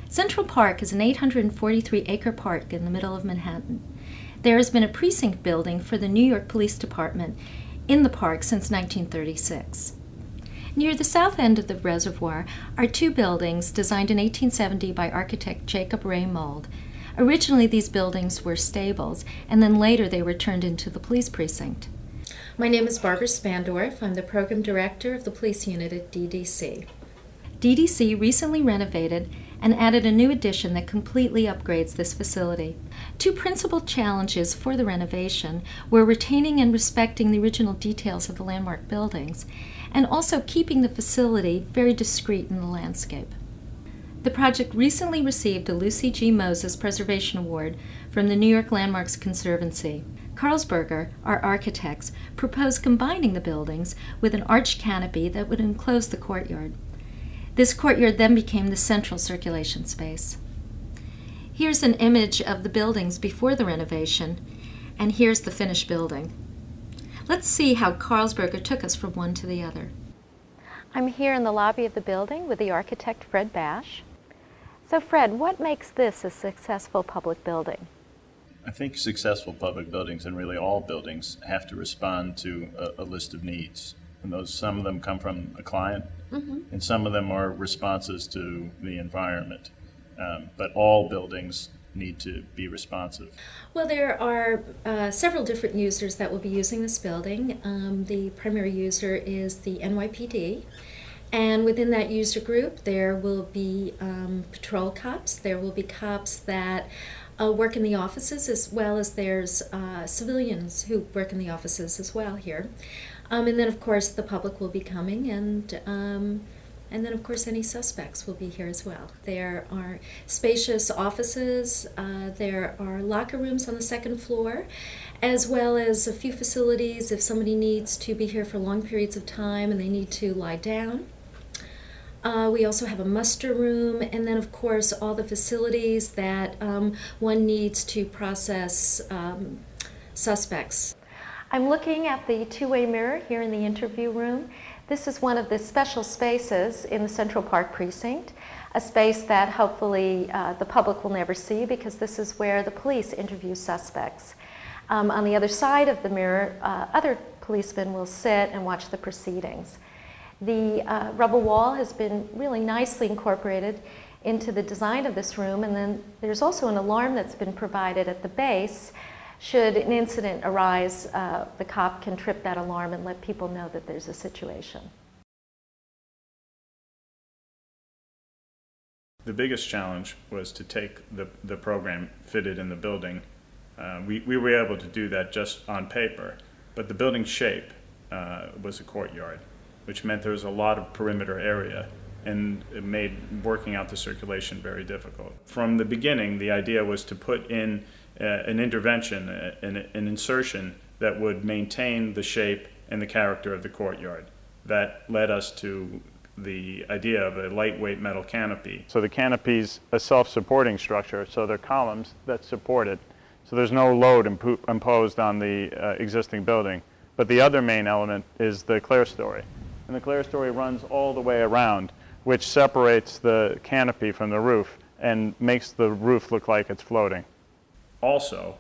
Central Park is an 843-acre park in the middle of Manhattan. There has been a precinct building for the New York Police Department in the park since 1936. Near the south end of the reservoir are two buildings designed in 1870 by architect Jacob Ray Mould. Originally, these buildings were stables, and then later they were turned into the police precinct. My name is Barbara Spandorf. I'm the program director of the police unit at DDC. DDC recently renovated and added a new addition that completely upgrades this facility. Two principal challenges for the renovation were retaining and respecting the original details of the landmark buildings, and also keeping the facility very discreet in the landscape. The project recently received a Lucy G. Moses Preservation Award from the New York Landmarks Conservancy. Carlsberger, our architects, proposed combining the buildings with an arched canopy that would enclose the courtyard. This courtyard then became the central circulation space. Here's an image of the buildings before the renovation, and here's the finished building. Let's see how Carlsberger took us from one to the other. I'm here in the lobby of the building with the architect Fred Bash. So Fred, what makes this a successful public building? I think successful public buildings, and really all buildings, have to respond to a list of needs. And some of them come from a client, and some of them are responses to the environment. But all buildings need to be responsive. Well, there are several different users that will be using this building. The primary user is the NYPD. And within that user group, there will be patrol cops. There will be cops that work in the offices, as well as there's civilians who work in the offices as well here. And then, of course, the public will be coming, and then, of course, any suspects will be here as well. There are spacious offices. There are locker rooms on the second floor, as well as a few facilities if somebody needs to be here for long periods of time and they need to lie down. We also have a muster room, and then, of course, all the facilities that one needs to process suspects. I'm looking at the two-way mirror here in the interview room. This is one of the special spaces in the Central Park precinct, a space that hopefully the public will never see, because this is where the police interview suspects. On the other side of the mirror, other policemen will sit and watch the proceedings. The rubble wall has been really nicely incorporated into the design of this room, and then there's also an alarm that's been provided at the base. Should an incident arise, the cop can trip that alarm and let people know that there's a situation. The biggest challenge was to take the program fitted in the building. We were able to do that just on paper, but the building shape was a courtyard, which meant there was a lot of perimeter area, and it made working out the circulation very difficult. From the beginning, the idea was to put in an intervention, an insertion that would maintain the shape and the character of the courtyard. That led us to the idea of a lightweight metal canopy. So the canopy's a self-supporting structure, so they're columns that support it. So there's no load imposed on the existing building. But the other main element is the clerestory. And the clerestory runs all the way around, which separates the canopy from the roof and makes the roof look like it's floating. Also,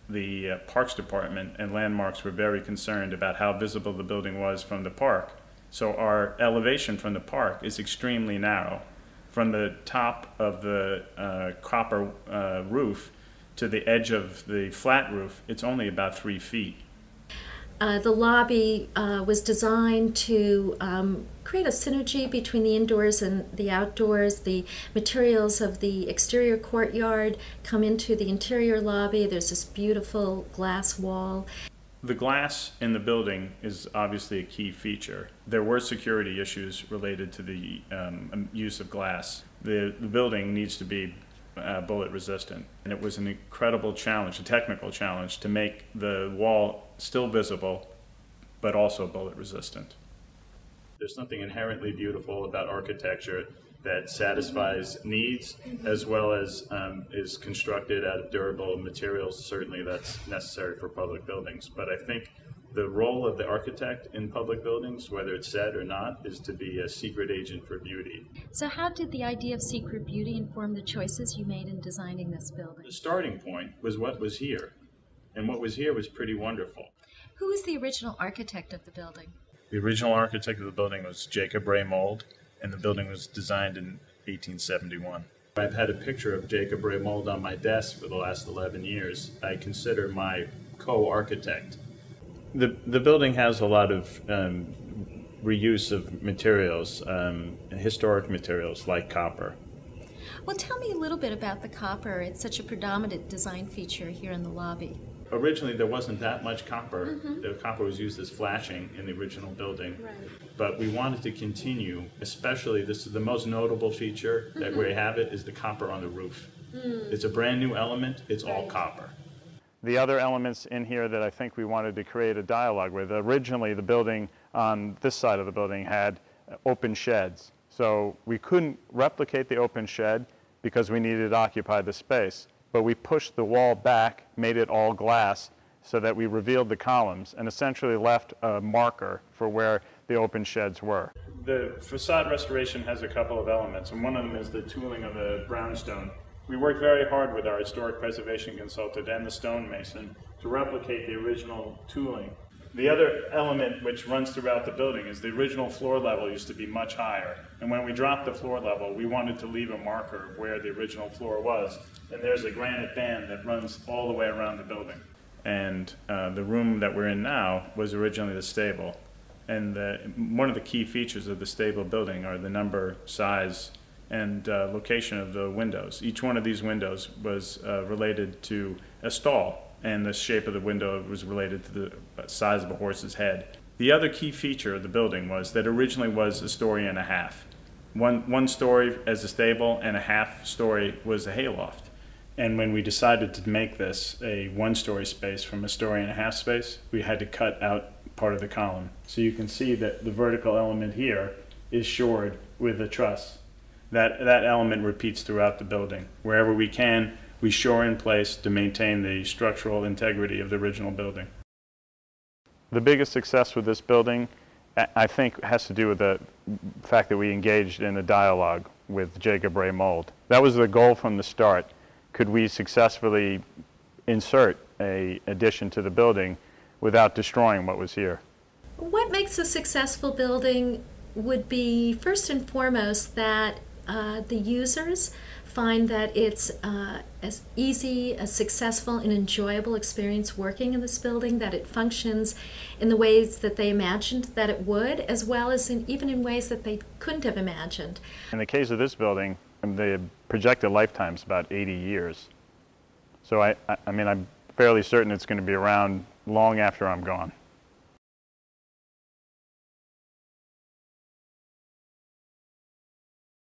the Parks Department and Landmarks were very concerned about how visible the building was from the park. So our elevation from the park is extremely narrow. From the top of the copper roof to the edge of the flat roof, it's only about 3 feet. The lobby was designed to create a synergy between the indoors and the outdoors. The materials of the exterior courtyard come into the interior lobby. There's this beautiful glass wall. The glass in the building is obviously a key feature. There were security issues related to the use of glass. The building needs to be bullet resistant, and it was an incredible challenge, a technical challenge, to make the wall still visible but also bullet resistant. There's something inherently beautiful about architecture that satisfies needs as well as is constructed out of durable materials. Certainly that's necessary for public buildings, but I think The role of the architect in public buildings, whether it's said or not, is to be a secret agent for beauty. So how did the idea of secret beauty inform the choices you made in designing this building? The starting point was what was here, and what was here was pretty wonderful. Who was the original architect of the building? The original architect of the building was Jacob Ray Mold, and the building was designed in 1871. I've had a picture of Jacob Ray Mold on my desk for the last 11 years. I consider my co-architect. The building has a lot of reuse of materials, historic materials like copper. Well, tell me a little bit about the copper. It's such a predominant design feature here in the lobby. Originally, there wasn't that much copper. The copper was used as flashing in the original building. Right. But we wanted to continue, especially this is the most notable feature that we have it is the copper on the roof. It's a brand new element. It's all copper. The other elements in here that I think we wanted to create a dialogue with, originally the building on this side of the building had open sheds. So we couldn't replicate the open shed because we needed to occupy the space. But we pushed the wall back, made it all glass, so that we revealed the columns and essentially left a marker for where the open sheds were. The facade restoration has a couple of elements, and one of them is the tooling of the brownstone. We worked very hard with our historic preservation consultant and the stonemason to replicate the original tooling. The other element which runs throughout the building is the original floor level used to be much higher. And when we dropped the floor level, we wanted to leave a marker of where the original floor was. And there's a granite band that runs all the way around the building. And the room that we're in now was originally the stable. And one of the key features of the stable building are the number, size, and location of the windows. Each one of these windows was related to a stall, and the shape of the window was related to the size of a horse's head. The other key feature of the building was that originally was a story and a half. One story as a stable and a half story was a hayloft. And when we decided to make this a one-story space from a story and a half space, we had to cut out part of the column. So you can see that the vertical element here is shored with a truss. That element repeats throughout the building. Wherever we can, we shore in place to maintain the structural integrity of the original building. The biggest success with this building, I think, has to do with the fact that we engaged in a dialogue with Jacob Ray Mold. That was the goal from the start. Could we successfully insert an addition to the building without destroying what was here? What makes a successful building would be, first and foremost, that the users find that it's as easy, a successful, and enjoyable experience working in this building, that it functions in the ways that they imagined that it would, as well as even in ways that they couldn't have imagined. In the case of this building, the projected lifetime is about 80 years. So I mean, I'm fairly certain it's going to be around long after I'm gone.